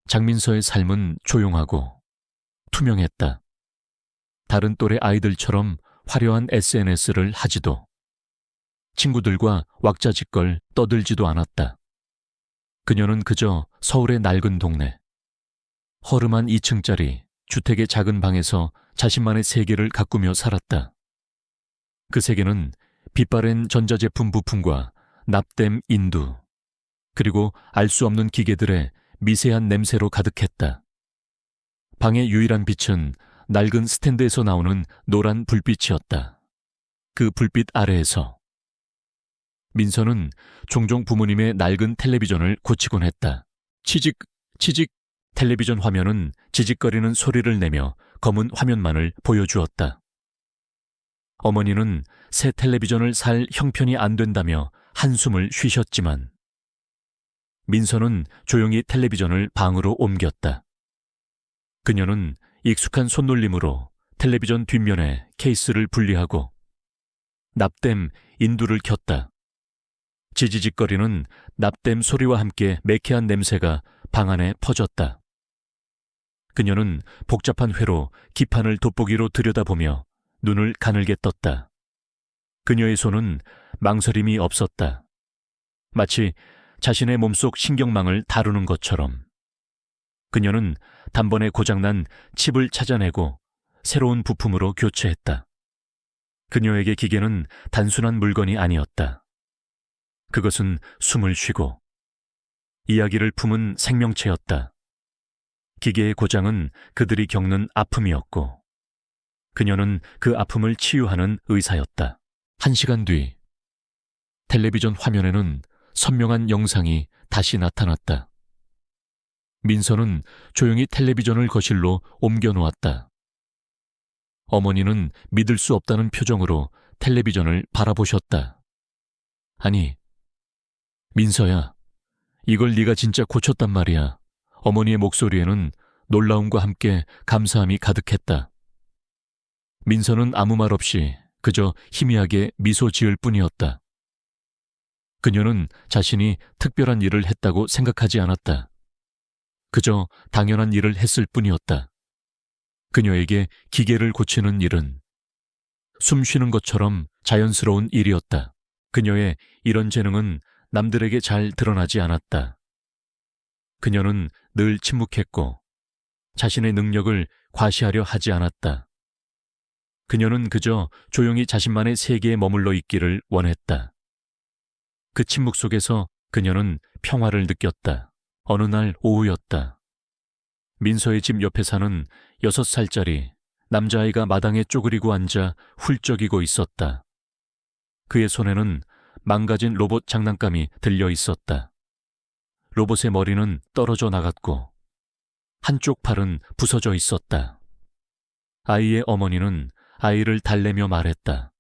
장민서의 삶은 조용하고 투명했다. 다른 또래 아이들처럼 화려한 SNS를 하지도 친구들과 왁자지껄 떠들지도 않았다. 그녀는 그저 서울의 낡은 동네, 허름한 2층짜리 주택의 작은 방에서 자신만의 세계를 가꾸며 살았다. 그 세계는 빛바랜 전자제품 부품과 납땜 인두, 그리고 알 수 없는 기계들의 미세한 냄새로 가득했다. 방의 유일한 빛은 낡은 스탠드에서 나오는 노란 불빛이었다. 그 불빛 아래에서 민서는 종종 부모님의 낡은 텔레비전을 고치곤 했다. 치직, 치직 텔레비전 화면은 지직거리는 소리를 내며 검은 화면만을 보여주었다. 어머니는 새 텔레비전을 살 형편이 안 된다며 한숨을 쉬셨지만 민서는 조용히 텔레비전을 방으로 옮겼다. 그녀는 익숙한 손놀림으로 텔레비전 뒷면에 케이스를 분리하고 납땜 인두를 켰다. 지지직거리는 납땜 소리와 함께 매캐한 냄새가 방 안에 퍼졌다. 그녀는 복잡한 회로 기판을 돋보기로 들여다보며 눈을 가늘게 떴다. 그녀의 손은 망설임이 없었다. 마치 자신의 몸속 신경망을 다루는 것처럼. 그녀는 단번에 고장난 칩을 찾아내고 새로운 부품으로 교체했다. 그녀에게 기계는 단순한 물건이 아니었다. 그것은 숨을 쉬고 이야기를 품은 생명체였다. 기계의 고장은 그들이 겪는 아픔이었고 그녀는 그 아픔을 치유하는 의사였다. 1시간 뒤 텔레비전 화면에는 선명한 영상이 다시 나타났다. 민서는 조용히 텔레비전을 거실로 옮겨놓았다. 어머니는 믿을 수 없다는 표정으로 텔레비전을 바라보셨다. 아니, 민서야, 이걸 네가 진짜 고쳤단 말이야. 어머니의 목소리에는 놀라움과 함께 감사함이 가득했다. 민서는 아무 말 없이 그저 희미하게 미소 지을 뿐이었다. 그녀는 자신이 특별한 일을 했다고 생각하지 않았다. 그저 당연한 일을 했을 뿐이었다. 그녀에게 기계를 고치는 일은 숨 쉬는 것처럼 자연스러운 일이었다. 그녀의 이런 재능은 남들에게 잘 드러나지 않았다. 그녀는 늘 침묵했고 자신의 능력을 과시하려 하지 않았다. 그녀는 그저 조용히 자신만의 세계에 머물러 있기를 원했다. 그 침묵 속에서 그녀는 평화를 느꼈다. 어느 날 오후였다. 민서의 집 옆에 사는 6살짜리 남자아이가 마당에 쪼그리고 앉아 훌쩍이고 있었다. 그의 손에는 망가진 로봇 장난감이 들려 있었다. 로봇의 머리는 떨어져 나갔고 한쪽 팔은 부서져 있었다. 아이의 어머니는 아이를 달래며 말했다.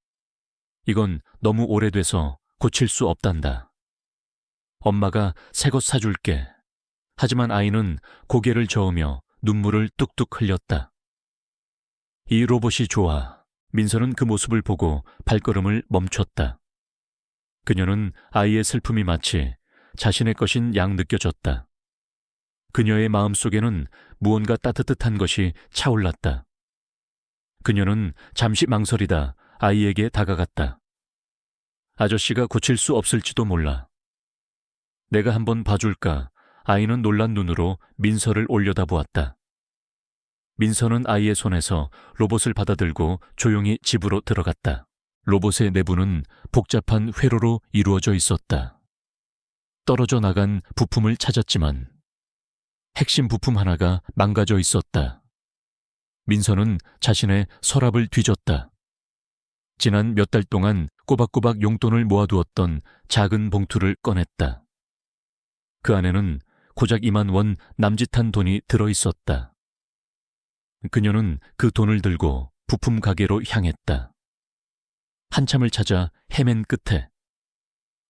이건 너무 오래돼서 고칠 수 없단다. 엄마가 새 것 사줄게. 하지만 아이는 고개를 저으며 눈물을 뚝뚝 흘렸다. 이 로봇이 좋아. 민서는 그 모습을 보고 발걸음을 멈췄다. 그녀는 아이의 슬픔이 마치 자신의 것인 양 느껴졌다. 그녀의 마음속에는 무언가 따뜻한 것이 차올랐다. 그녀는 잠시 망설이다 아이에게 다가갔다. 아저씨가 고칠 수 없을지도 몰라. 내가 한번 봐줄까? 아이는 놀란 눈으로 민서를 올려다보았다. 민서는 아이의 손에서 로봇을 받아들고 조용히 집으로 들어갔다. 로봇의 내부는 복잡한 회로로 이루어져 있었다. 떨어져 나간 부품을 찾았지만 핵심 부품 하나가 망가져 있었다. 민서는 자신의 서랍을 뒤졌다. 지난 몇 달 동안 꼬박꼬박 용돈을 모아두었던 작은 봉투를 꺼냈다. 그 안에는 고작 2만 원 남짓한 돈이 들어있었다. 그녀는 그 돈을 들고 부품 가게로 향했다. 한참을 찾아 헤맨 끝에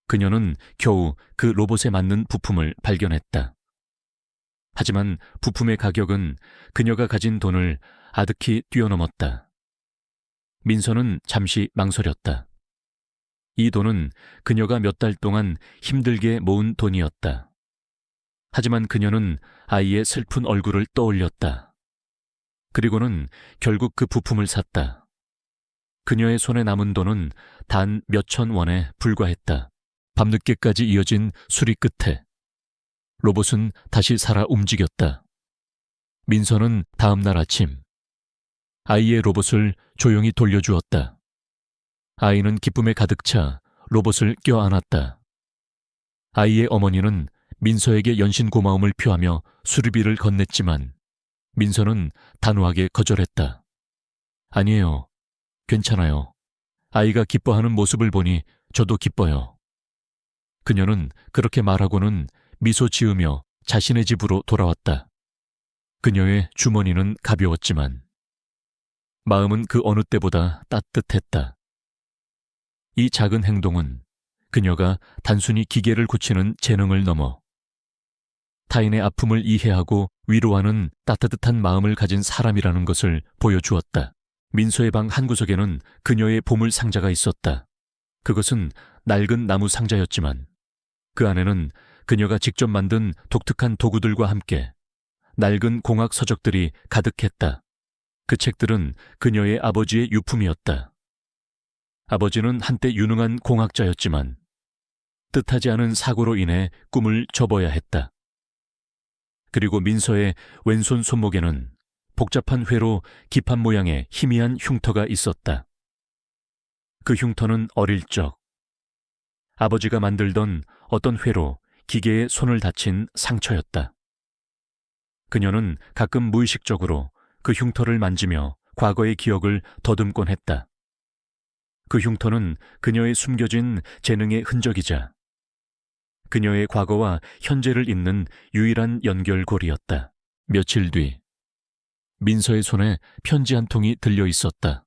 그녀는 겨우 그 로봇에 맞는 부품을 발견했다. 하지만 부품의 가격은 그녀가 가진 돈을 아득히 뛰어넘었다. 민서는 잠시 망설였다. 이 돈은 그녀가 몇 달 동안 힘들게 모은 돈이었다. 하지만 그녀는 아이의 슬픈 얼굴을 떠올렸다. 그리고는 결국 그 부품을 샀다. 그녀의 손에 남은 돈은 단 몇천 원에 불과했다. 밤늦게까지 이어진 수리 끝에 로봇은 다시 살아 움직였다. 민서는 다음 날 아침 아이의 로봇을 조용히 돌려주었다. 아이는 기쁨에 가득 차 로봇을 껴안았다. 아이의 어머니는 민서에게 연신 고마움을 표하며 수리비를 건넸지만 민서는 단호하게 거절했다. 아니에요. 괜찮아요. 아이가 기뻐하는 모습을 보니 저도 기뻐요. 그녀는 그렇게 말하고는 미소 지으며 자신의 집으로 돌아왔다. 그녀의 주머니는 가벼웠지만 마음은 그 어느 때보다 따뜻했다. 이 작은 행동은 그녀가 단순히 기계를 고치는 재능을 넘어 타인의 아픔을 이해하고 위로하는 따뜻한 마음을 가진 사람이라는 것을 보여주었다. 민서의 방 한구석에는 그녀의 보물 상자가 있었다. 그것은 낡은 나무 상자였지만 그 안에는 그녀가 직접 만든 독특한 도구들과 함께 낡은 공학 서적들이 가득했다. 그 책들은 그녀의 아버지의 유품이었다. 아버지는 한때 유능한 공학자였지만 뜻하지 않은 사고로 인해 꿈을 접어야 했다. 그리고 민서의 왼손 손목에는 복잡한 회로 기판 모양의 희미한 흉터가 있었다. 그 흉터는 어릴 적 아버지가 만들던 어떤 회로 기계에 손을 다친 상처였다. 그녀는 가끔 무의식적으로 그 흉터를 만지며 과거의 기억을 더듬곤 했다. 그 흉터는 그녀의 숨겨진 재능의 흔적이자 그녀의 과거와 현재를 잇는 유일한 연결고리였다. 며칠 뒤 민서의 손에 편지 한 통이 들려 있었다.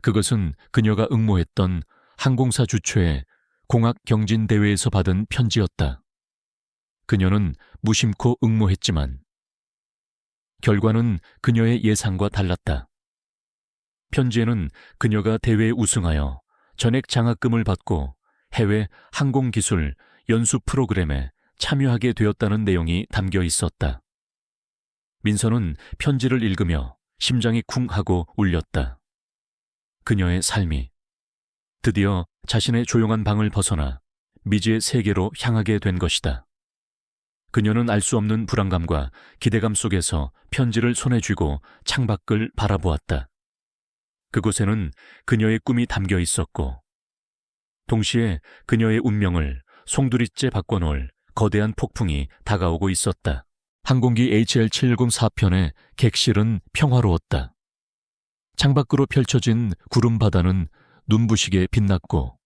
그것은 그녀가 응모했던 항공사 주최의 공학 경진 대회에서 받은 편지였다. 그녀는 무심코 응모했지만 결과는 그녀의 예상과 달랐다. 편지에는 그녀가 대회에 우승하여 전액 장학금을 받고 해외 항공기술 연수 프로그램에 참여하게 되었다는 내용이 담겨 있었다. 민서는 편지를 읽으며 심장이 쿵 하고 울렸다. 그녀의 삶이 드디어 자신의 조용한 방을 벗어나 미지의 세계로 향하게 된 것이다. 그녀는 알 수 없는 불안감과 기대감 속에서 편지를 손에 쥐고 창밖을 바라보았다. 그곳에는 그녀의 꿈이 담겨 있었고 동시에 그녀의 운명을 송두리째 바꿔놓을 거대한 폭풍이 다가오고 있었다. 항공기 HL704편의 객실은 평화로웠다. 창밖으로 펼쳐진 구름 바다는 눈부시게 빛났고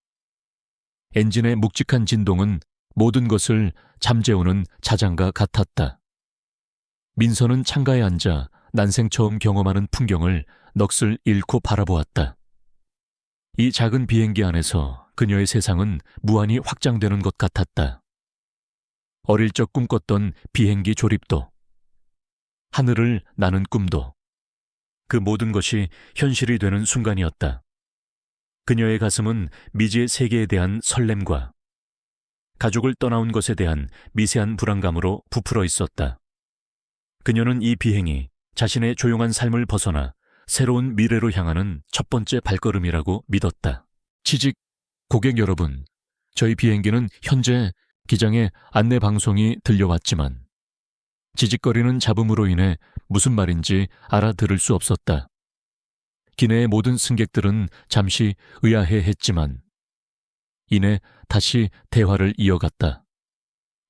엔진의 묵직한 진동은 모든 것을 잠재우는 자장가 같았다. 민서는 창가에 앉아 난생 처음 경험하는 풍경을 넋을 잃고 바라보았다. 이 작은 비행기 안에서 그녀의 세상은 무한히 확장되는 것 같았다. 어릴 적 꿈꿨던 비행기 조립도, 하늘을 나는 꿈도, 그 모든 것이 현실이 되는 순간이었다. 그녀의 가슴은 미지의 세계에 대한 설렘과 가족을 떠나온 것에 대한 미세한 불안감으로 부풀어 있었다. 그녀는 이 비행이 자신의 조용한 삶을 벗어나 새로운 미래로 향하는 첫 번째 발걸음이라고 믿었다. 취직 고객 여러분, 저희 비행기는 현재 기장의 안내 방송이 들려왔지만 지직거리는 잡음으로 인해 무슨 말인지 알아들을 수 없었다. 기내의 모든 승객들은 잠시 의아해했지만 이내 다시 대화를 이어갔다.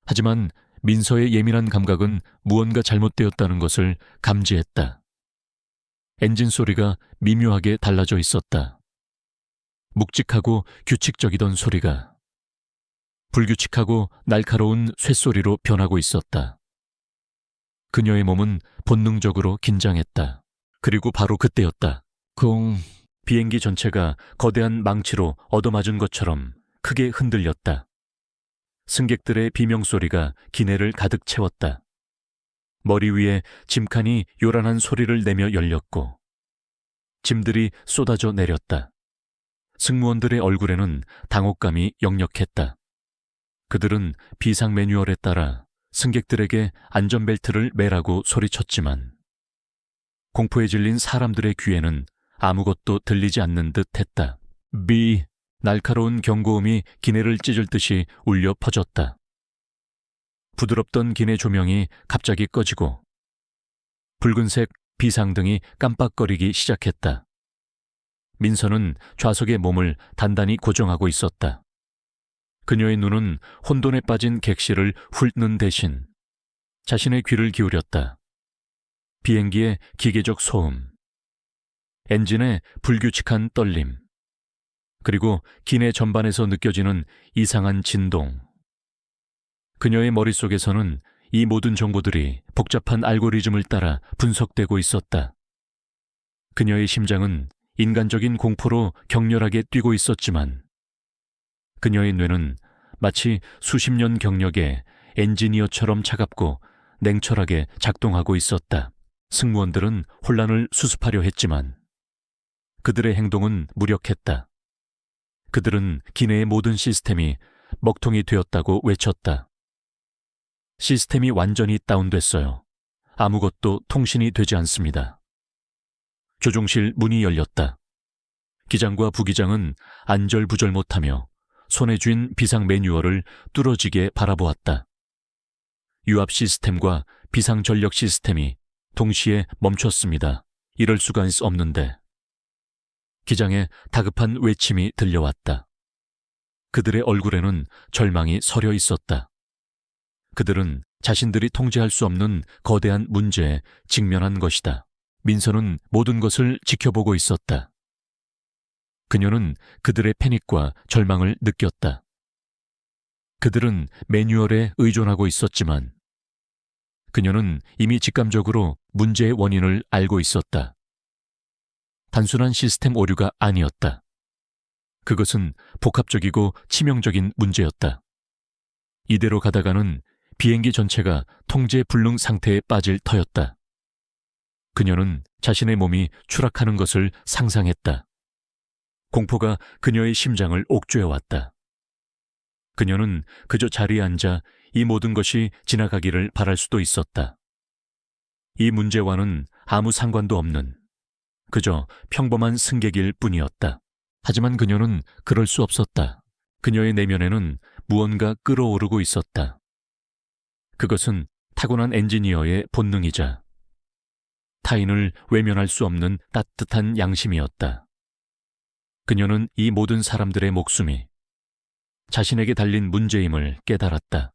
하지만 민서의 예민한 감각은 무언가 잘못되었다는 것을 감지했다. 엔진 소리가 미묘하게 달라져 있었다. 묵직하고 규칙적이던 소리가 불규칙하고 날카로운 쇳소리로 변하고 있었다. 그녀의 몸은 본능적으로 긴장했다. 그리고 바로 그때였다. 비행기 전체가 거대한 망치로 얻어맞은 것처럼 크게 흔들렸다. 승객들의 비명소리가 기내를 가득 채웠다. 머리 위에 짐칸이 요란한 소리를 내며 열렸고 짐들이 쏟아져 내렸다. 승무원들의 얼굴에는 당혹감이 역력했다. 그들은 비상 매뉴얼에 따라 승객들에게 안전벨트를 매라고 소리쳤지만 공포에 질린 사람들의 귀에는 아무것도 들리지 않는 듯 했다. 비, 날카로운 경고음이 기내를 찢을 듯이 울려 퍼졌다. 부드럽던 기내 조명이 갑자기 꺼지고 붉은색 비상등이 깜빡거리기 시작했다. 민서는 좌석의 몸을 단단히 고정하고 있었다. 그녀의 눈은 혼돈에 빠진 객실을 훑는 대신 자신의 귀를 기울였다. 비행기의 기계적 소음, 엔진의 불규칙한 떨림, 그리고 기내 전반에서 느껴지는 이상한 진동. 그녀의 머릿속에서는 이 모든 정보들이 복잡한 알고리즘을 따라 분석되고 있었다. 그녀의 심장은 인간적인 공포로 격렬하게 뛰고 있었지만 그녀의 뇌는 마치 수십 년 경력의 엔지니어처럼 차갑고 냉철하게 작동하고 있었다. 승무원들은 혼란을 수습하려 했지만 그들의 행동은 무력했다. 그들은 기내의 모든 시스템이 먹통이 되었다고 외쳤다. 시스템이 완전히 다운됐어요. 아무것도 통신이 되지 않습니다. 조종실 문이 열렸다. 기장과 부기장은 안절부절 못하며 손에 쥔 비상 매뉴얼을 뚫어지게 바라보았다. 유압 시스템과 비상 전력 시스템이 동시에 멈췄습니다. 이럴 수가 없는데. 기장의 다급한 외침이 들려왔다. 그들의 얼굴에는 절망이 서려 있었다. 그들은 자신들이 통제할 수 없는 거대한 문제에 직면한 것이다. 민서는 모든 것을 지켜보고 있었다. 그녀는 그들의 패닉과 절망을 느꼈다. 그들은 매뉴얼에 의존하고 있었지만 그녀는 이미 직감적으로 문제의 원인을 알고 있었다. 단순한 시스템 오류가 아니었다. 그것은 복합적이고 치명적인 문제였다. 이대로 가다가는 비행기 전체가 통제 불능 상태에 빠질 터였다. 그녀는 자신의 몸이 추락하는 것을 상상했다. 공포가 그녀의 심장을 옥죄어왔다. 그녀는 그저 자리에 앉아 이 모든 것이 지나가기를 바랄 수도 있었다. 이 문제와는 아무 상관도 없는 그저 평범한 승객일 뿐이었다. 하지만 그녀는 그럴 수 없었다. 그녀의 내면에는 무언가 끓어오르고 있었다. 그것은 타고난 엔지니어의 본능이자 타인을 외면할 수 없는 따뜻한 양심이었다. 그녀는 이 모든 사람들의 목숨이 자신에게 달린 문제임을 깨달았다.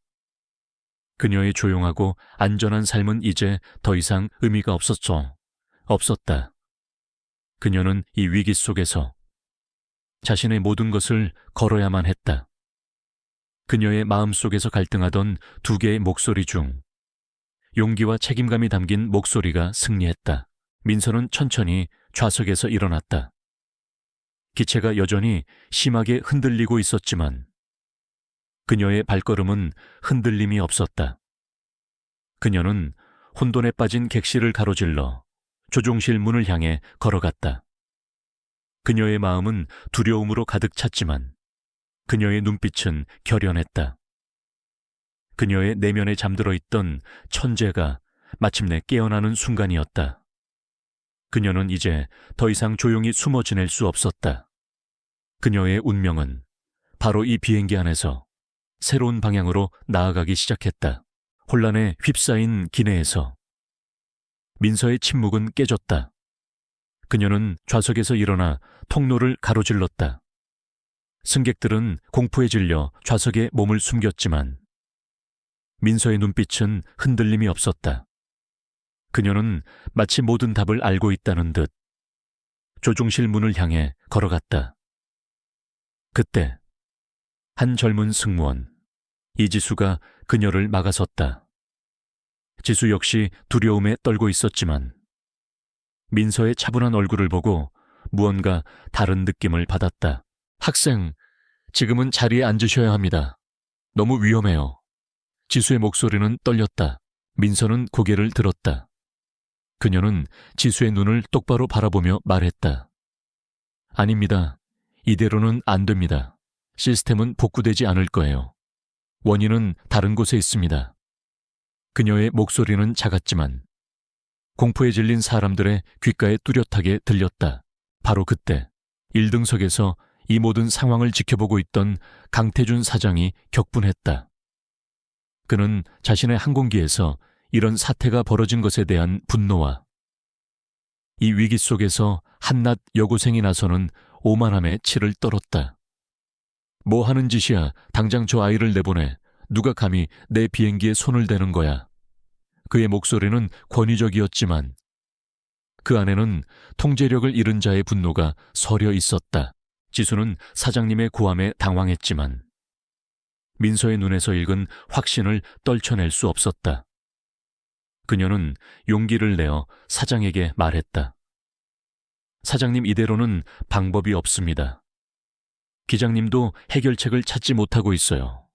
그녀의 조용하고 안전한 삶은 이제 더 이상 의미가 없었다. 그녀는 이 위기 속에서 자신의 모든 것을 걸어야만 했다. 그녀의 마음속에서 갈등하던 두 개의 목소리 중 용기와 책임감이 담긴 목소리가 승리했다. 민서는 천천히 좌석에서 일어났다. 기체가 여전히 심하게 흔들리고 있었지만 그녀의 발걸음은 흔들림이 없었다. 그녀는 혼돈에 빠진 객실을 가로질러 조종실 문을 향해 걸어갔다. 그녀의 마음은 두려움으로 가득 찼지만 그녀의 눈빛은 결연했다. 그녀의 내면에 잠들어 있던 천재가 마침내 깨어나는 순간이었다. 그녀는 이제 더 이상 조용히 숨어 지낼 수 없었다. 그녀의 운명은 바로 이 비행기 안에서 새로운 방향으로 나아가기 시작했다. 혼란에 휩싸인 기내에서 민서의 침묵은 깨졌다. 그녀는 좌석에서 일어나 통로를 가로질렀다. 승객들은 공포에 질려 좌석에 몸을 숨겼지만 민서의 눈빛은 흔들림이 없었다. 그녀는 마치 모든 답을 알고 있다는 듯 조종실 문을 향해 걸어갔다. 그때 한 젊은 승무원, 이지수가 그녀를 막아섰다. 지수 역시 두려움에 떨고 있었지만 민서의 차분한 얼굴을 보고 무언가 다른 느낌을 받았다. 학생, 지금은 자리에 앉으셔야 합니다. 너무 위험해요. 지수의 목소리는 떨렸다. 민서는 고개를 들었다. 그녀는 지수의 눈을 똑바로 바라보며 말했다. 아닙니다. 이대로는 안 됩니다. 시스템은 복구되지 않을 거예요. 원인은 다른 곳에 있습니다. 그녀의 목소리는 작았지만 공포에 질린 사람들의 귓가에 뚜렷하게 들렸다. 바로 그때 1등석에서 이 모든 상황을 지켜보고 있던 강태준 사장이 격분했다. 그는 자신의 항공기에서 이런 사태가 벌어진 것에 대한 분노와 이 위기 속에서 한낱 여고생이 나서는 오만함에 치를 떨었다. 뭐 하는 짓이야. 당장 저 아이를 내보내. 누가 감히 내 비행기에 손을 대는 거야. 그의 목소리는 권위적이었지만 그 안에는 통제력을 잃은 자의 분노가 서려 있었다. 지수는 사장님의 고함에 당황했지만 민서의 눈에서 읽은 확신을 떨쳐낼 수 없었다. 그녀는 용기를 내어 사장에게 말했다. 사장님, 이대로는 방법이 없습니다. 기장님도 해결책을 찾지 못하고 있어요.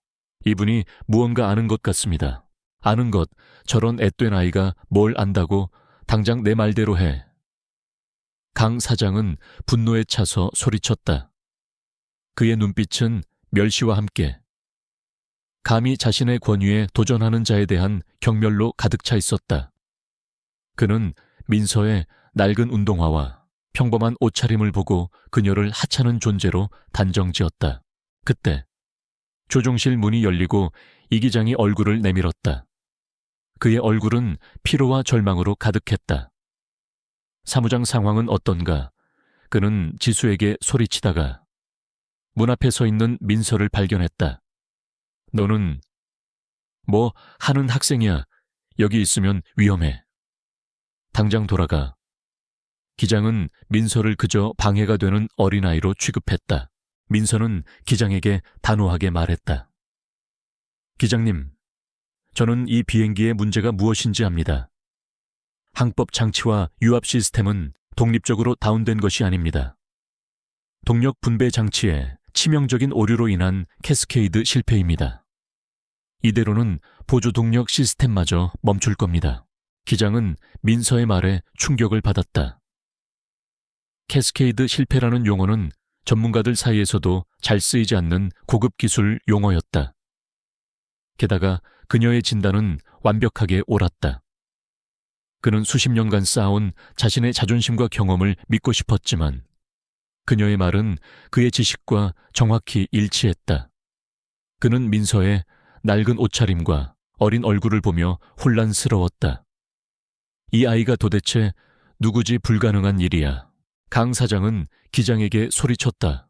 이분이 무언가 아는 것 같습니다. 아는 것, 저런 앳된 아이가 뭘 안다고 당장 내 말대로 해. 강 사장은 분노에 차서 소리쳤다. 그의 눈빛은 멸시와 함께 감히 자신의 권위에 도전하는 자에 대한 경멸로 가득 차 있었다. 그는 민서의 낡은 운동화와 평범한 옷차림을 보고 그녀를 하찮은 존재로 단정지었다. 그때 조종실 문이 열리고 이 기장이 얼굴을 내밀었다. 그의 얼굴은 피로와 절망으로 가득했다. 사무장 상황은 어떤가? 그는 지수에게 소리치다가 문 앞에 서 있는 민서를 발견했다. 너는 뭐 하는 학생이야. 여기 있으면 위험해. 당장 돌아가. 기장은 민서를 그저 방해가 되는 어린아이로 취급했다. 민서는 기장에게 단호하게 말했다. 기장님, 저는 이 비행기의 문제가 무엇인지 압니다. 항법 장치와 유압 시스템은 독립적으로 다운된 것이 아닙니다. 동력 분배 장치에 치명적인 오류로 인한 캐스케이드 실패입니다. 이대로는 보조 동력 시스템마저 멈출 겁니다. 기장은 민서의 말에 충격을 받았다. 캐스케이드 실패라는 용어는 전문가들 사이에서도 잘 쓰이지 않는 고급 기술 용어였다. 게다가 그녀의 진단은 완벽하게 옳았다. 그는 수십 년간 쌓아온 자신의 자존심과 경험을 믿고 싶었지만 그녀의 말은 그의 지식과 정확히 일치했다. 그는 민서의 낡은 옷차림과 어린 얼굴을 보며 혼란스러웠다. 이 아이가 도대체 누구지? 불가능한 일이야. 강 사장은 기장에게 소리쳤다.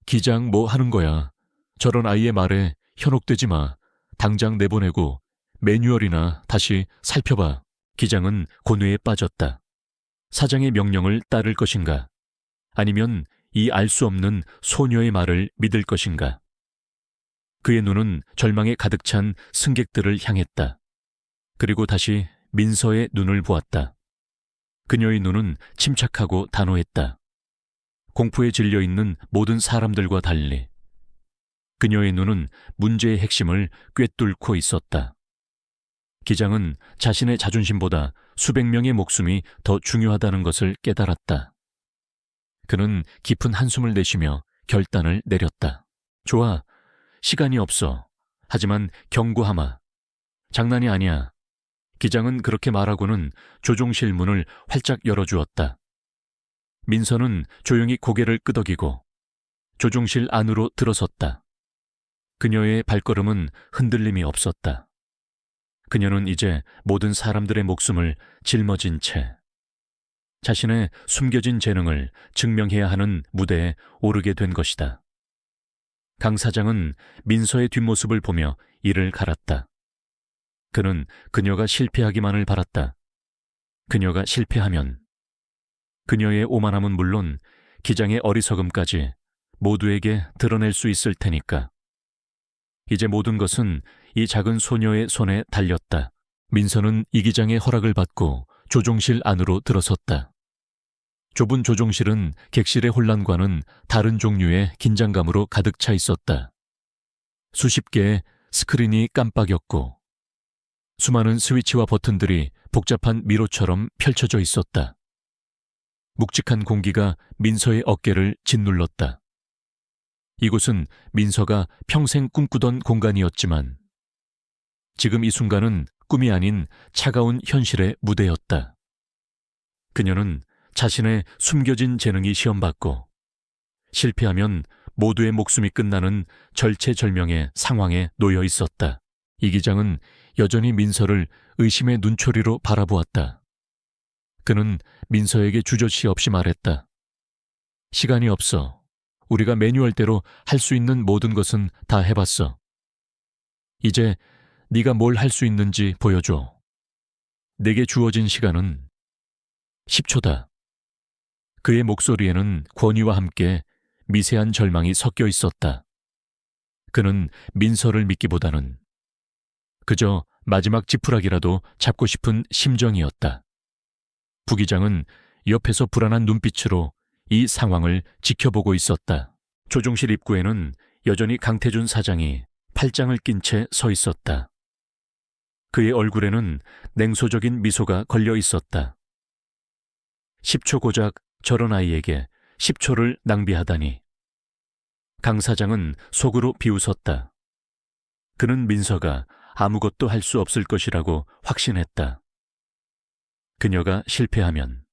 기장, 뭐 하는 거야? 저런 아이의 말에 현혹되지 마. 당장 내보내고 매뉴얼이나 다시 살펴봐. 기장은 고뇌에 빠졌다. 사장의 명령을 따를 것인가? 아니면 이 알 수 없는 소녀의 말을 믿을 것인가? 그의 눈은 절망에 가득 찬 승객들을 향했다. 그리고 다시 민서의 눈을 보았다. 그녀의 눈은 침착하고 단호했다. 공포에 질려있는 모든 사람들과 달리 그녀의 눈은 문제의 핵심을 꿰뚫고 있었다. 기장은 자신의 자존심보다 수백 명의 목숨이 더 중요하다는 것을 깨달았다. 그는 깊은 한숨을 내쉬며 결단을 내렸다. 좋아, 시간이 없어. 하지만 경고하마. 장난이 아니야. 기장은 그렇게 말하고는 조종실 문을 활짝 열어주었다. 민서는 조용히 고개를 끄덕이고 조종실 안으로 들어섰다. 그녀의 발걸음은 흔들림이 없었다. 그녀는 이제 모든 사람들의 목숨을 짊어진 채 자신의 숨겨진 재능을 증명해야 하는 무대에 오르게 된 것이다. 강 사장은 민서의 뒷모습을 보며 이를 갈았다. 그는 그녀가 실패하기만을 바랐다. 그녀가 실패하면 그녀의 오만함은 물론 기장의 어리석음까지 모두에게 드러낼 수 있을 테니까. 이제 모든 것은 이 작은 소녀의 손에 달렸다. 민서는 이 기장의 허락을 받고 조종실 안으로 들어섰다. 좁은 조종실은 객실의 혼란과는 다른 종류의 긴장감으로 가득 차 있었다. 수십 개의 스크린이 깜빡였고 수많은 스위치와 버튼들이 복잡한 미로처럼 펼쳐져 있었다. 묵직한 공기가 민서의 어깨를 짓눌렀다. 이곳은 민서가 평생 꿈꾸던 공간이었지만 지금 이 순간은 꿈이 아닌 차가운 현실의 무대였다. 그녀는 자신의 숨겨진 재능이 시험받고 실패하면 모두의 목숨이 끝나는 절체절명의 상황에 놓여 있었다. 이 기장은 여전히 민서를 의심의 눈초리로 바라보았다. 그는 민서에게 주저씨 없이 말했다. 시간이 없어. 우리가 매뉴얼대로 할 수 있는 모든 것은 다 해봤어. 이제 네가 뭘 할 수 있는지 보여줘. 내게 주어진 시간은 10초다. 그의 목소리에는 권위와 함께 미세한 절망이 섞여 있었다. 그는 민서를 믿기보다는 그저 마지막 지푸라기라도 잡고 싶은 심정이었다. 부기장은 옆에서 불안한 눈빛으로 이 상황을 지켜보고 있었다. 조종실 입구에는 여전히 강태준 사장이 팔짱을 낀 채 서 있었다. 그의 얼굴에는 냉소적인 미소가 걸려 있었다. 10초 고작 저런 아이에게 10초를 낭비하다니. 강 사장은 속으로 비웃었다. 그는 민서가 아무것도 할 수 없을 것이라고 확신했다. 그녀가 실패하면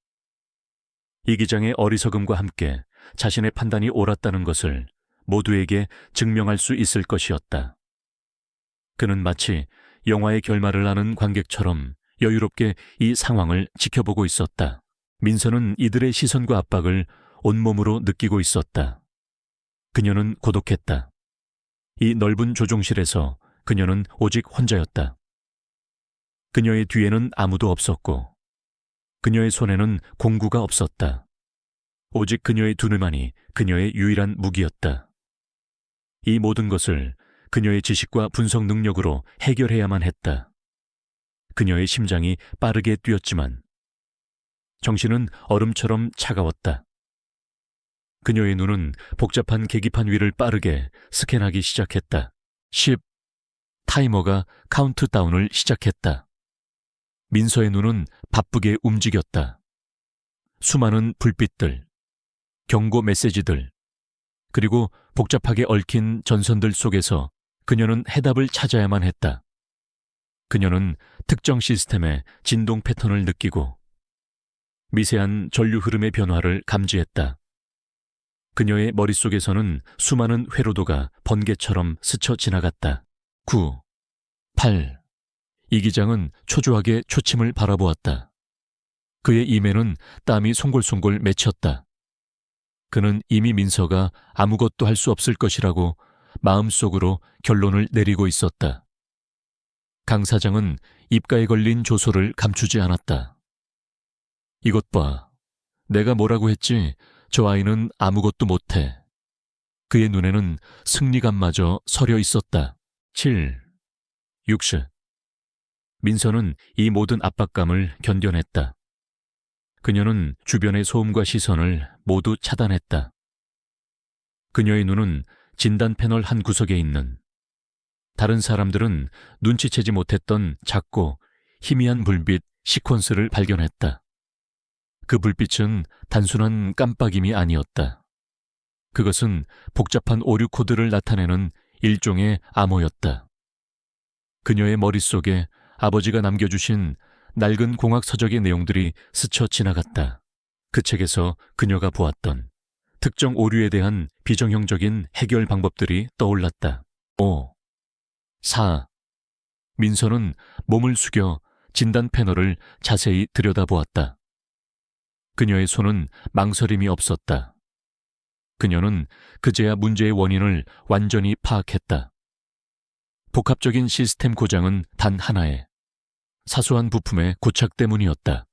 이 기장의 어리석음과 함께 자신의 판단이 옳았다는 것을 모두에게 증명할 수 있을 것이었다. 그는 마치 영화의 결말을 아는 관객처럼 여유롭게 이 상황을 지켜보고 있었다. 민서는 이들의 시선과 압박을 온몸으로 느끼고 있었다. 그녀는 고독했다. 이 넓은 조종실에서 그녀는 오직 혼자였다. 그녀의 뒤에는 아무도 없었고 그녀의 손에는 공구가 없었다. 오직 그녀의 두 눈만이 그녀의 유일한 무기였다. 이 모든 것을 그녀의 지식과 분석 능력으로 해결해야만 했다. 그녀의 심장이 빠르게 뛰었지만 정신은 얼음처럼 차가웠다. 그녀의 눈은 복잡한 계기판 위를 빠르게 스캔하기 시작했다. 10. 타이머가 카운트다운을 시작했다. 민서의 눈은 바쁘게 움직였다. 수많은 불빛들, 경고 메시지들, 그리고 복잡하게 얽힌 전선들 속에서 그녀는 해답을 찾아야만 했다. 그녀는 특정 시스템의 진동 패턴을 느끼고 미세한 전류 흐름의 변화를 감지했다. 그녀의 머릿속에서는 수많은 회로도가 번개처럼 스쳐 지나갔다. 9, 8. 이 기장은 초조하게 초침을 바라보았다. 그의 입에는 땀이 송골송골 맺혔다. 그는 이미 민서가 아무것도 할 수 없을 것이라고 마음속으로 결론을 내리고 있었다. 강 사장은 입가에 걸린 조소를 감추지 않았다. 이것 봐. 내가 뭐라고 했지? 저 아이는 아무것도 못해. 그의 눈에는 승리감마저 서려 있었다. 7, 60. 민서는 이 모든 압박감을 견뎌냈다. 그녀는 주변의 소음과 시선을 모두 차단했다. 그녀의 눈은 진단 패널 한 구석에 있는 다른 사람들은 눈치채지 못했던 작고 희미한 불빛 시퀀스를 발견했다. 그 불빛은 단순한 깜빡임이 아니었다. 그것은 복잡한 오류 코드를 나타내는 일종의 암호였다. 그녀의 머릿속에 아버지가 남겨주신 낡은 공학 서적의 내용들이 스쳐 지나갔다. 그 책에서 그녀가 보았던 특정 오류에 대한 비정형적인 해결 방법들이 떠올랐다. 5, 4. 민서는 몸을 숙여 진단 패널을 자세히 들여다보았다. 그녀의 손은 망설임이 없었다. 그녀는 그제야 문제의 원인을 완전히 파악했다. 복합적인 시스템 고장은 단 하나의 사소한 부품의 고착 때문이었다.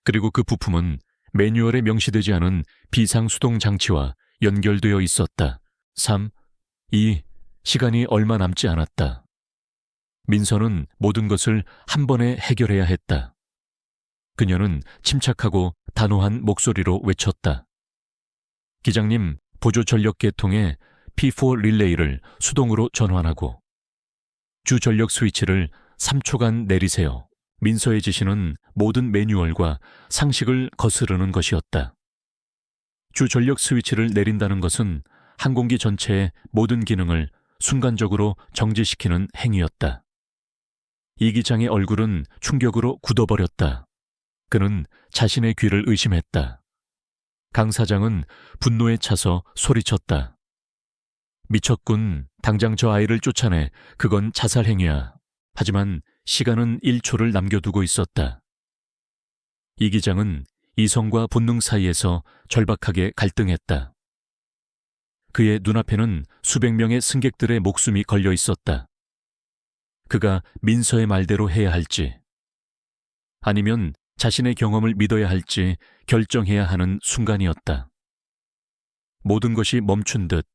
그리고 그 부품은 매뉴얼에 명시되지 않은 비상수동 장치와 연결되어 있었다. 3, 2. 시간이 얼마 남지 않았다. 민서는 모든 것을 한 번에 해결해야 했다. 그녀는 침착하고 단호한 목소리로 외쳤다. 기장님, 보조 전력 계통에 P4 릴레이를 수동으로 전환하고 주 전력 스위치를 3초간 내리세요. 민서의 지시는 모든 매뉴얼과 상식을 거스르는 것이었다. 주 전력 스위치를 내린다는 것은 항공기 전체의 모든 기능을 순간적으로 정지시키는 행위였다. 이 기장의 얼굴은 충격으로 굳어버렸다. 그는 자신의 귀를 의심했다. 강 사장은 분노에 차서 소리쳤다. 미쳤군. 당장 저 아이를 쫓아내. 그건 자살 행위야. 하지만 시간은 1초를 남겨두고 있었다. 이 기장은 이성과 본능 사이에서 절박하게 갈등했다. 그의 눈앞에는 수백 명의 승객들의 목숨이 걸려 있었다. 그가 민서의 말대로 해야 할지, 아니면 자신의 경험을 믿어야 할지 결정해야 하는 순간이었다. 모든 것이 멈춘 듯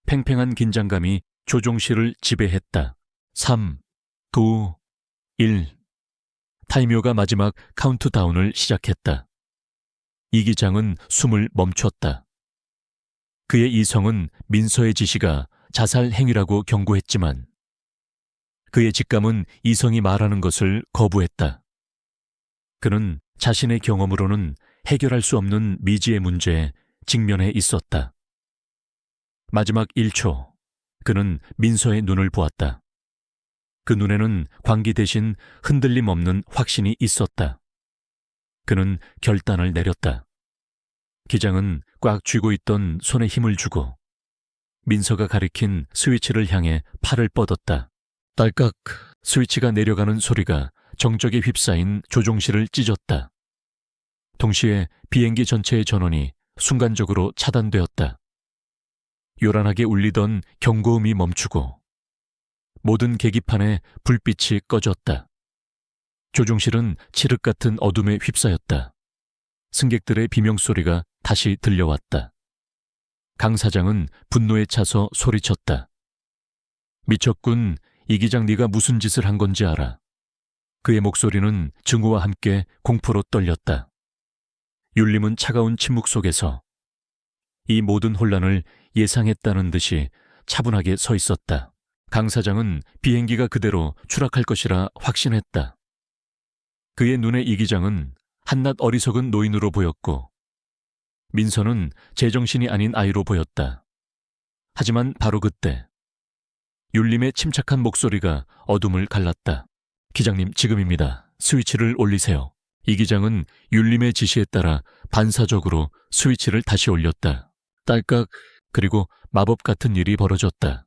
팽팽한 긴장감이 조종실을 지배했다. 3, 2, 1. 타이머가 마지막 카운트다운을 시작했다. 이 기장은 숨을 멈췄다. 그의 이성은 민서의 지시가 자살 행위라고 경고했지만 그의 직감은 이성이 말하는 것을 거부했다. 그는 자신의 경험으로는 해결할 수 없는 미지의 문제에 직면해 있었다. 마지막 1초, 그는 민서의 눈을 보았다. 그 눈에는 광기 대신 흔들림 없는 확신이 있었다. 그는 결단을 내렸다. 기장은 꽉 쥐고 있던 손에 힘을 주고 민서가 가리킨 스위치를 향해 팔을 뻗었다. 딸깍, 스위치가 내려가는 소리가 정적에 휩싸인 조종실을 찢었다. 동시에 비행기 전체의 전원이 순간적으로 차단되었다. 요란하게 울리던 경고음이 멈추고 모든 계기판에 불빛이 꺼졌다. 조종실은 칠흑 같은 어둠에 휩싸였다. 승객들의 비명소리가 다시 들려왔다. 강 사장은 분노에 차서 소리쳤다. 미쳤군. 이 기장 네가 무슨 짓을 한 건지 알아. 그의 목소리는 증오와 함께 공포로 떨렸다. 율림은 차가운 침묵 속에서 이 모든 혼란을 예상했다는 듯이 차분하게 서 있었다. 강 사장은 비행기가 그대로 추락할 것이라 확신했다. 그의 눈에 이 기장은 한낱 어리석은 노인으로 보였고 민서는 제정신이 아닌 아이로 보였다. 하지만 바로 그때 율림의 침착한 목소리가 어둠을 갈랐다. 기장님, 지금입니다. 스위치를 올리세요. 이 기장은 율림의 지시에 따라 반사적으로 스위치를 다시 올렸다. 딸깍, 그리고 마법 같은 일이 벌어졌다.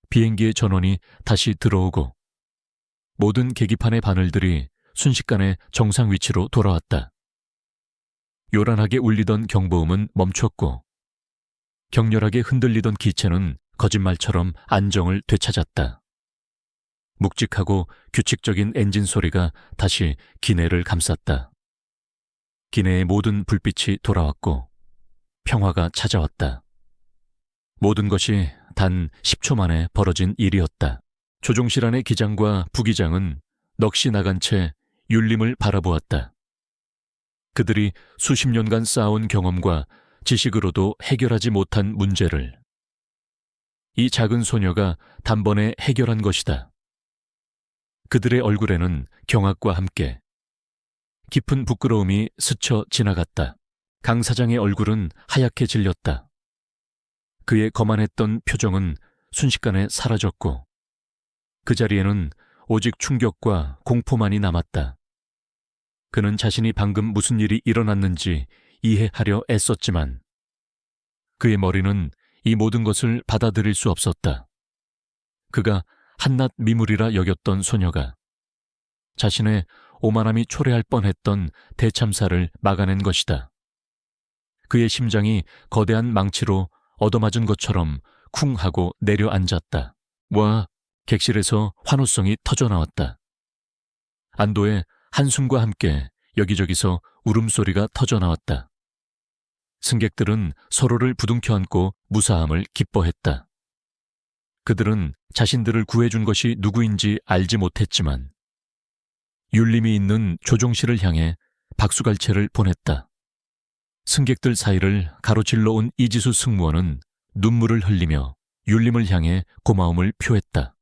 비행기의 전원이 다시 들어오고 모든 계기판의 바늘들이 순식간에 정상 위치로 돌아왔다. 요란하게 울리던 경보음은 멈췄고 격렬하게 흔들리던 기체는 거짓말처럼 안정을 되찾았다. 묵직하고 규칙적인 엔진 소리가 다시 기내를 감쌌다. 기내의 모든 불빛이 돌아왔고 평화가 찾아왔다. 모든 것이 단 10초 만에 벌어진 일이었다. 조종실 안의 기장과 부기장은 넋이 나간 채 율림을 바라보았다. 그들이 수십 년간 쌓아온 경험과 지식으로도 해결하지 못한 문제를 이 작은 소녀가 단번에 해결한 것이다. 그들의 얼굴에는 경악과 함께 깊은 부끄러움이 스쳐 지나갔다. 강 사장의 얼굴은 하얗게 질렸다. 그의 거만했던 표정은 순식간에 사라졌고 그 자리에는 오직 충격과 공포만이 남았다. 그는 자신이 방금 무슨 일이 일어났는지 이해하려 애썼지만 그의 머리는 이 모든 것을 받아들일 수 없었다. 그가 한낱 미물이라 여겼던 소녀가 자신의 오만함이 초래할 뻔했던 대참사를 막아낸 것이다. 그의 심장이 거대한 망치로 얻어맞은 것처럼 쿵 하고 내려앉았다. 와, 객실에서 환호성이 터져나왔다. 안도의 한숨과 함께 여기저기서 울음소리가 터져나왔다. 승객들은 서로를 부둥켜 안고 무사함을 기뻐했다. 그들은 자신들을 구해준 것이 누구인지 알지 못했지만 율림이 있는 조종실을 향해 박수갈채를 보냈다. 승객들 사이를 가로질러 온 이지수 승무원은 눈물을 흘리며 율림을 향해 고마움을 표했다.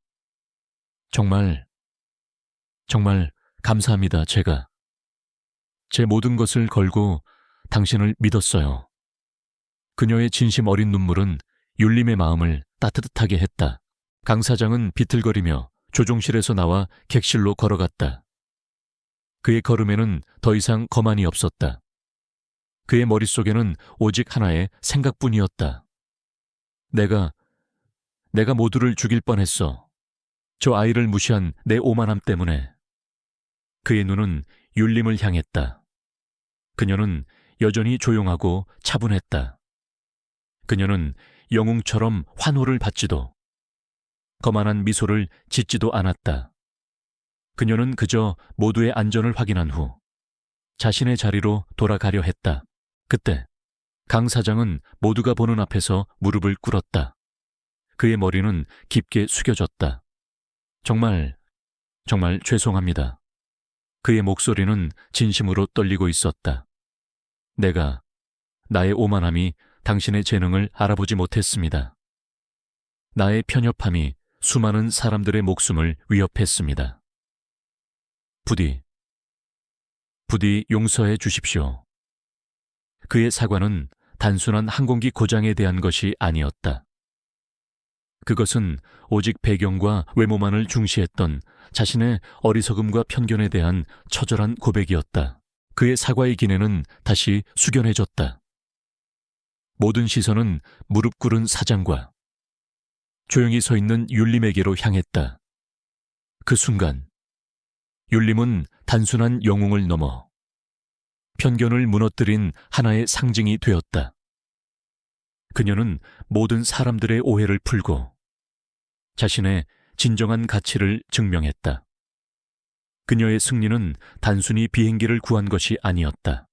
정말 감사합니다. 제가 제 모든 것을 걸고 당신을 믿었어요. 그녀의 진심 어린 눈물은 율림의 마음을 따뜻하게 했다. 강 사장은 비틀거리며 조종실에서 나와 객실로 걸어갔다. 그의 걸음에는 더 이상 거만이 없었다. 그의 머릿속에는 오직 하나의 생각뿐이었다. 내가 모두를 죽일 뻔했어. 저 아이를 무시한 내 오만함 때문에. 그의 눈은 율림을 향했다. 그녀는 여전히 조용하고 차분했다. 그녀는 영웅처럼 환호를 받지도 거만한 미소를 짓지도 않았다. 그녀는 그저 모두의 안전을 확인한 후 자신의 자리로 돌아가려 했다. 그때 강 사장은 모두가 보는 앞에서 무릎을 꿇었다. 그의 머리는 깊게 숙여졌다. 정말 죄송합니다. 그의 목소리는 진심으로 떨리고 있었다. 나의 오만함이 당신의 재능을 알아보지 못했습니다. 나의 편협함이 수많은 사람들의 목숨을 위협했습니다. 부디 용서해 주십시오. 그의 사과는 단순한 항공기 고장에 대한 것이 아니었다. 그것은 오직 배경과 외모만을 중시했던 자신의 어리석음과 편견에 대한 처절한 고백이었다. 그의 사과의 기내는 다시 숙연해졌다. 모든 시선은 무릎 꿇은 사장과 조용히 서 있는 율림에게로 향했다. 그 순간 율림은 단순한 영웅을 넘어 편견을 무너뜨린 하나의 상징이 되었다. 그녀는 모든 사람들의 오해를 풀고 자신의 진정한 가치를 증명했다. 그녀의 승리는 단순히 비행기를 구한 것이 아니었다.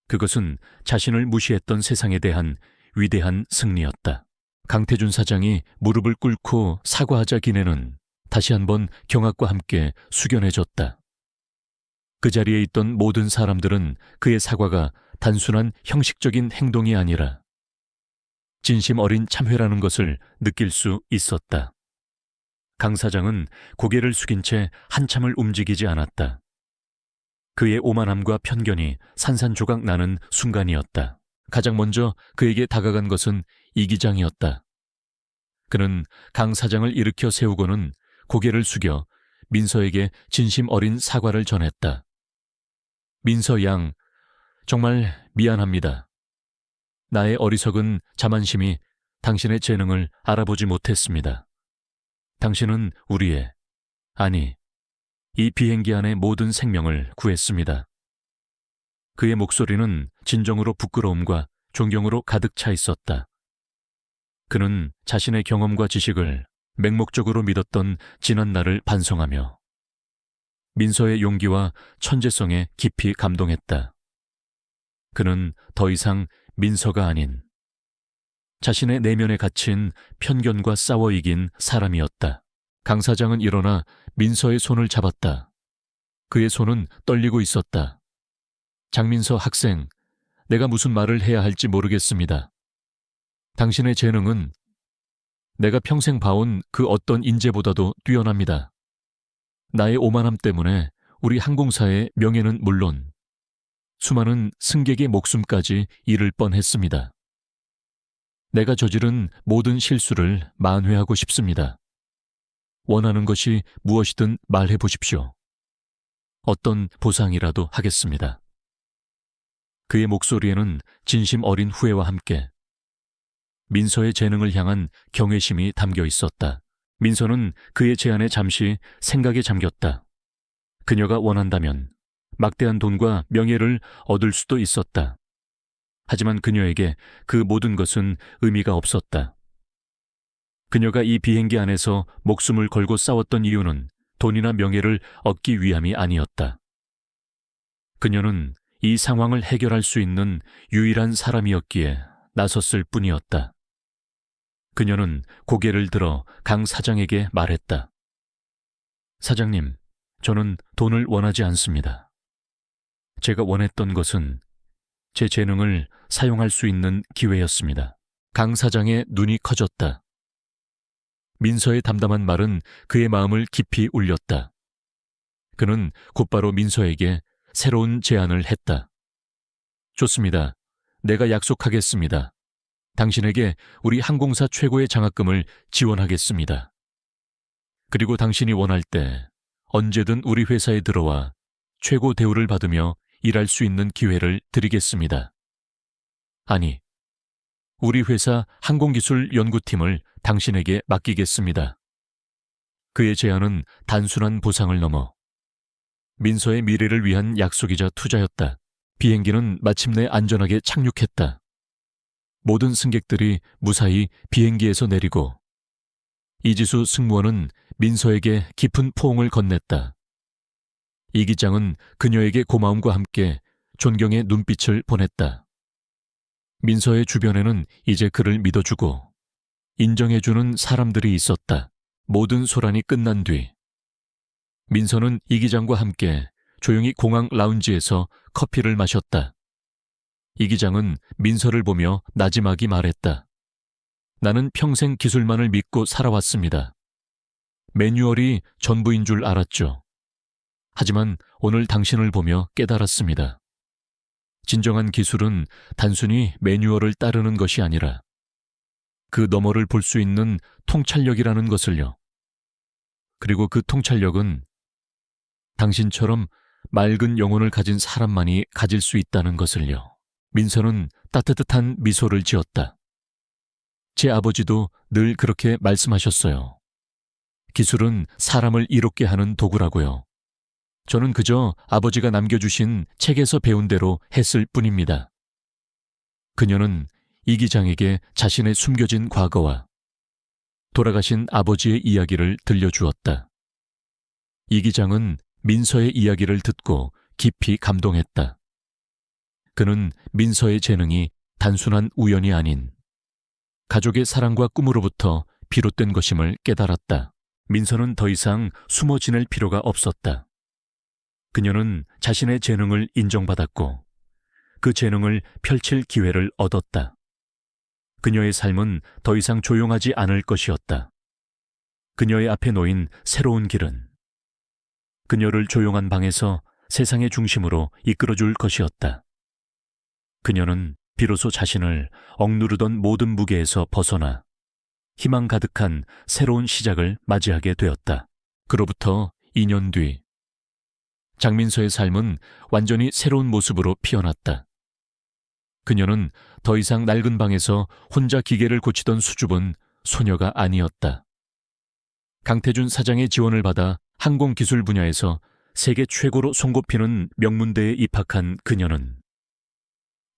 그것은 자신을 무시했던 세상에 대한 위대한 승리였다. 강태준 사장이 무릎을 꿇고 사과하자 기내는 다시 한번 경악과 함께 숙연해졌다. 그 자리에 있던 모든 사람들은 그의 사과가 단순한 형식적인 행동이 아니라 진심 어린 참회라는 것을 느낄 수 있었다. 강 사장은 고개를 숙인 채 한참을 움직이지 않았다. 그의 오만함과 편견이 산산조각 나는 순간이었다. 가장 먼저 그에게 다가간 것은 이 기장이었다. 그는 강 사장을 일으켜 세우고는 고개를 숙여 민서에게 진심 어린 사과를 전했다. 민서 양, 정말 미안합니다. 나의 어리석은 자만심이 당신의 재능을 알아보지 못했습니다. 당신은 이 비행기 안의 모든 생명을 구했습니다. 그의 목소리는 진정으로 부끄러움과 존경으로 가득 차 있었다. 그는 자신의 경험과 지식을 맹목적으로 믿었던 지난 날을 반성하며 민서의 용기와 천재성에 깊이 감동했다. 그는 더 이상 민서가 아닌 자신의 내면에 갇힌 편견과 싸워 이긴 사람이었다. 강 사장은 일어나 민서의 손을 잡았다. 그의 손은 떨리고 있었다. 장민서 학생, 내가 무슨 말을 해야 할지 모르겠습니다. 당신의 재능은 내가 평생 봐온 그 어떤 인재보다도 뛰어납니다. 나의 오만함 때문에 우리 항공사의 명예는 물론 수많은 승객의 목숨까지 잃을 뻔했습니다. 내가 저지른 모든 실수를 만회하고 싶습니다. 원하는 것이 무엇이든 말해 보십시오. 어떤 보상이라도 하겠습니다. 그의 목소리에는 진심 어린 후회와 함께 민서의 재능을 향한 경외심이 담겨 있었다. 민서는 그의 제안에 잠시 생각에 잠겼다. 그녀가 원한다면 막대한 돈과 명예를 얻을 수도 있었다. 하지만 그녀에게 그 모든 것은 의미가 없었다. 그녀가 이 비행기 안에서 목숨을 걸고 싸웠던 이유는 돈이나 명예를 얻기 위함이 아니었다. 그녀는 이 상황을 해결할 수 있는 유일한 사람이었기에 나섰을 뿐이었다. 그녀는 고개를 들어 강 사장에게 말했다. 사장님, 저는 돈을 원하지 않습니다. 제가 원했던 것은 제 재능을 사용할 수 있는 기회였습니다. 강 사장의 눈이 커졌다. 민서의 담담한 말은 그의 마음을 깊이 울렸다. 그는 곧바로 민서에게 새로운 제안을 했다. 좋습니다. 내가 약속하겠습니다. 당신에게 우리 항공사 최고의 장학금을 지원하겠습니다. 그리고 당신이 원할 때 언제든 우리 회사에 들어와 최고 대우를 받으며 일할 수 있는 기회를 드리겠습니다. 아니, 우리 회사 항공기술 연구팀을 당신에게 맡기겠습니다. 그의 제안은 단순한 보상을 넘어 민서의 미래를 위한 약속이자 투자였다. 비행기는 마침내 안전하게 착륙했다. 모든 승객들이 무사히 비행기에서 내리고 이지수 승무원은 민서에게 깊은 포옹을 건넸다. 이 기장은 그녀에게 고마움과 함께 존경의 눈빛을 보냈다. 민서의 주변에는 이제 그를 믿어주고 인정해주는 사람들이 있었다. 모든 소란이 끝난 뒤 민서는 이 기장과 함께 조용히 공항 라운지에서 커피를 마셨다. 이 기장은 민서를 보며 나지막이 말했다. 나는 평생 기술만을 믿고 살아왔습니다. 매뉴얼이 전부인 줄 알았죠. 하지만 오늘 당신을 보며 깨달았습니다. 진정한 기술은 단순히 매뉴얼을 따르는 것이 아니라 그 너머를 볼 수 있는 통찰력이라는 것을요. 그리고 그 통찰력은 당신처럼 맑은 영혼을 가진 사람만이 가질 수 있다는 것을요. 민서는 따뜻한 미소를 지었다. 제 아버지도 늘 그렇게 말씀하셨어요. 기술은 사람을 이롭게 하는 도구라고요. 저는 그저 아버지가 남겨주신 책에서 배운 대로 했을 뿐입니다. 그녀는 이 기장에게 자신의 숨겨진 과거와 돌아가신 아버지의 이야기를 들려주었다. 이 기장은 민서의 이야기를 듣고 깊이 감동했다. 그는 민서의 재능이 단순한 우연이 아닌 가족의 사랑과 꿈으로부터 비롯된 것임을 깨달았다. 민서는 더 이상 숨어 지낼 필요가 없었다. 그녀는 자신의 재능을 인정받았고 그 재능을 펼칠 기회를 얻었다. 그녀의 삶은 더 이상 조용하지 않을 것이었다. 그녀의 앞에 놓인 새로운 길은 그녀를 조용한 방에서 세상의 중심으로 이끌어줄 것이었다. 그녀는 비로소 자신을 억누르던 모든 무게에서 벗어나 희망 가득한 새로운 시작을 맞이하게 되었다. 그로부터 2년 뒤 장민서의 삶은 완전히 새로운 모습으로 피어났다. 그녀는 더 이상 낡은 방에서 혼자 기계를 고치던 수줍은 소녀가 아니었다. 강태준 사장의 지원을 받아 항공기술 분야에서 세계 최고로 손꼽히는 명문대에 입학한 그녀는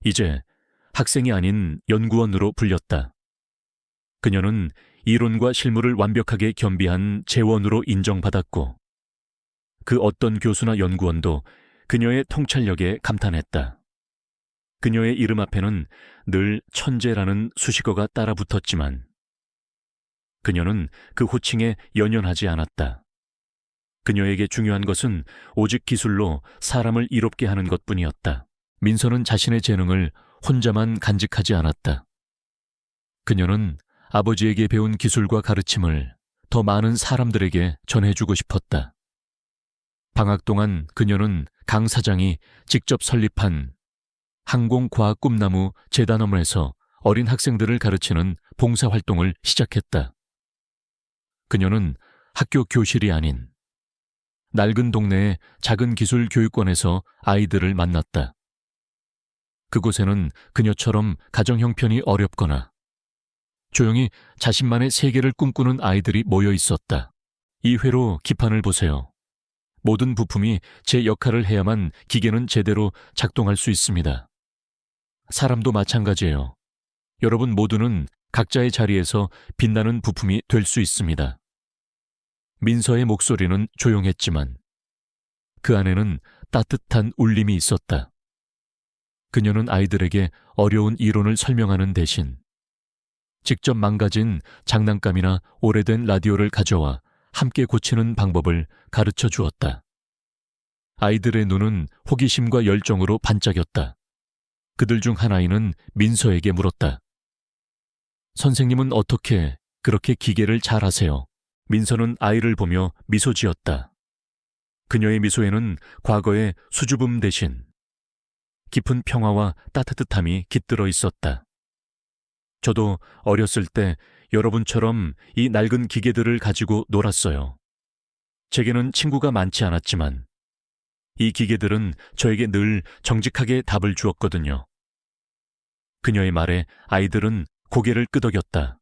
이제 학생이 아닌 연구원으로 불렸다. 그녀는 이론과 실무를 완벽하게 겸비한 재원으로 인정받았고 그 어떤 교수나 연구원도 그녀의 통찰력에 감탄했다. 그녀의 이름 앞에는 늘 천재라는 수식어가 따라 붙었지만 그녀는 그 호칭에 연연하지 않았다. 그녀에게 중요한 것은 오직 기술로 사람을 이롭게 하는 것뿐이었다. 민서는 자신의 재능을 혼자만 간직하지 않았다. 그녀는 아버지에게 배운 기술과 가르침을 더 많은 사람들에게 전해주고 싶었다. 방학 동안 그녀는 강 사장이 직접 설립한 항공과학 꿈나무 재단원에서 어린 학생들을 가르치는 봉사활동을 시작했다. 그녀는 학교 교실이 아닌 낡은 동네의 작은 기술 교육원에서 아이들을 만났다. 그곳에는 그녀처럼 가정 형편이 어렵거나 조용히 자신만의 세계를 꿈꾸는 아이들이 모여 있었다. 이 회로 기판을 보세요. 모든 부품이 제 역할을 해야만 기계는 제대로 작동할 수 있습니다. 사람도 마찬가지예요. 여러분 모두는 각자의 자리에서 빛나는 부품이 될 수 있습니다. 민서의 목소리는 조용했지만 그 안에는 따뜻한 울림이 있었다. 그녀는 아이들에게 어려운 이론을 설명하는 대신 직접 망가진 장난감이나 오래된 라디오를 가져와 함께 고치는 방법을 가르쳐 주었다. 아이들의 눈은 호기심과 열정으로 반짝였다. 그들 중 한 아이는 민서에게 물었다. 선생님은 어떻게 그렇게 기계를 잘 하세요? 민서는 아이를 보며 미소 지었다. 그녀의 미소에는 과거의 수줍음 대신 깊은 평화와 따뜻함이 깃들어 있었다. 저도 어렸을 때 여러분처럼 이 낡은 기계들을 가지고 놀았어요. 제게는 친구가 많지 않았지만 이 기계들은 저에게 늘 정직하게 답을 주었거든요. 그녀의 말에 아이들은 고개를 끄덕였다.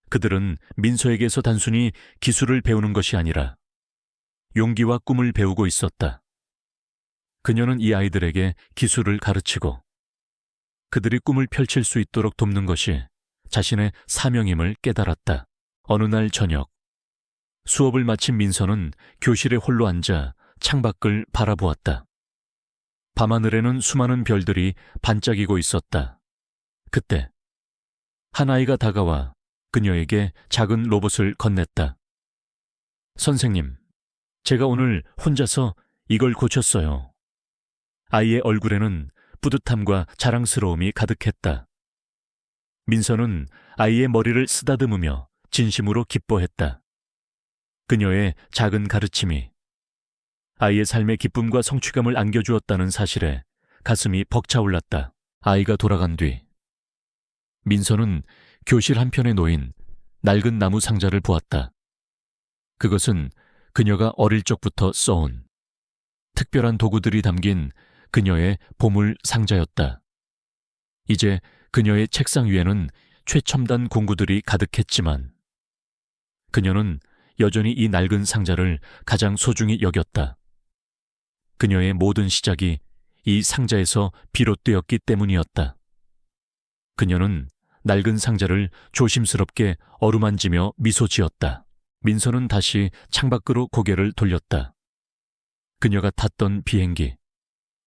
그들은 민서에게서 단순히 기술을 배우는 것이 아니라 용기와 꿈을 배우고 있었다. 그녀는 이 아이들에게 기술을 가르치고 그들이 꿈을 펼칠 수 있도록 돕는 것이 자신의 사명임을 깨달았다. 어느 날 저녁, 수업을 마친 민서는 교실에 홀로 앉아 창밖을 바라보았다. 밤하늘에는 수많은 별들이 반짝이고 있었다. 그때 한 아이가 다가와 그녀에게 작은 로봇을 건넸다. 선생님, 제가 오늘 혼자서 이걸 고쳤어요. 아이의 얼굴에는 뿌듯함과 자랑스러움이 가득했다. 민서는 아이의 머리를 쓰다듬으며 진심으로 기뻐했다. 그녀의 작은 가르침이 아이의 삶에 기쁨과 성취감을 안겨주었다는 사실에 가슴이 벅차올랐다. 아이가 돌아간 뒤 민서는 교실 한편에 놓인 낡은 나무 상자를 보았다. 그것은 그녀가 어릴 적부터 써온 특별한 도구들이 담긴 그녀의 보물 상자였다. 이제 그녀의 책상 위에는 최첨단 공구들이 가득했지만 그녀는 여전히 이 낡은 상자를 가장 소중히 여겼다. 그녀의 모든 시작이 이 상자에서 비롯되었기 때문이었다. 그녀는 낡은 상자를 조심스럽게 어루만지며 미소 지었다. 민서는 다시 창밖으로 고개를 돌렸다. 그녀가 탔던 비행기,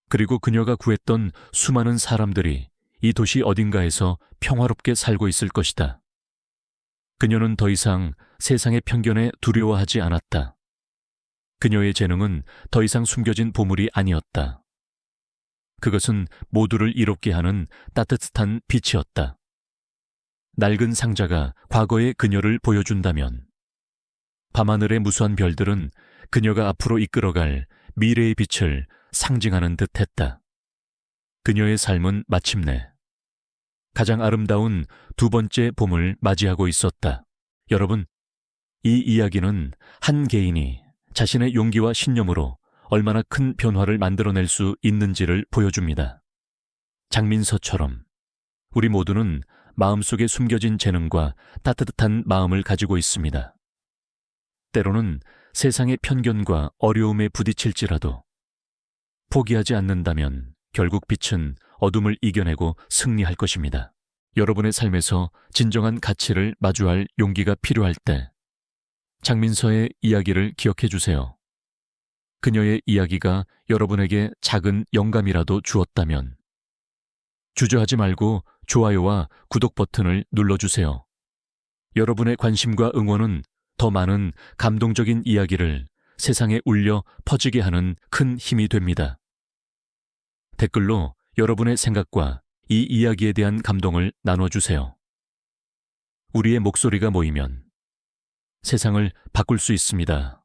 그리고 그녀가 구했던 수많은 사람들이 이 도시 어딘가에서 평화롭게 살고 있을 것이다. 그녀는 더 이상 세상의 편견에 두려워하지 않았다. 그녀의 재능은 더 이상 숨겨진 보물이 아니었다. 그것은 모두를 이롭게 하는 따뜻한 빛이었다. 낡은 상자가 과거의 그녀를 보여준다면 밤하늘의 무수한 별들은 그녀가 앞으로 이끌어갈 미래의 빛을 상징하는 듯했다. 그녀의 삶은 마침내 가장 아름다운 두 번째 봄을 맞이하고 있었다. 여러분, 이 이야기는 한 개인이 자신의 용기와 신념으로 얼마나 큰 변화를 만들어낼 수 있는지를 보여줍니다. 장민서처럼 우리 모두는 마음속에 숨겨진 재능과 따뜻한 마음을 가지고 있습니다. 때로는 세상의 편견과 어려움에 부딪힐지라도 포기하지 않는다면 결국 빛은 어둠을 이겨내고 승리할 것입니다. 여러분의 삶에서 진정한 가치를 마주할 용기가 필요할 때 장민서의 이야기를 기억해 주세요. 그녀의 이야기가 여러분에게 작은 영감이라도 주었다면 주저하지 말고 좋아요와 구독 버튼을 눌러주세요. 여러분의 관심과 응원은 더 많은 감동적인 이야기를 세상에 울려 퍼지게 하는 큰 힘이 됩니다. 댓글로 여러분의 생각과 이 이야기에 대한 감동을 나눠주세요. 우리의 목소리가 모이면 세상을 바꿀 수 있습니다.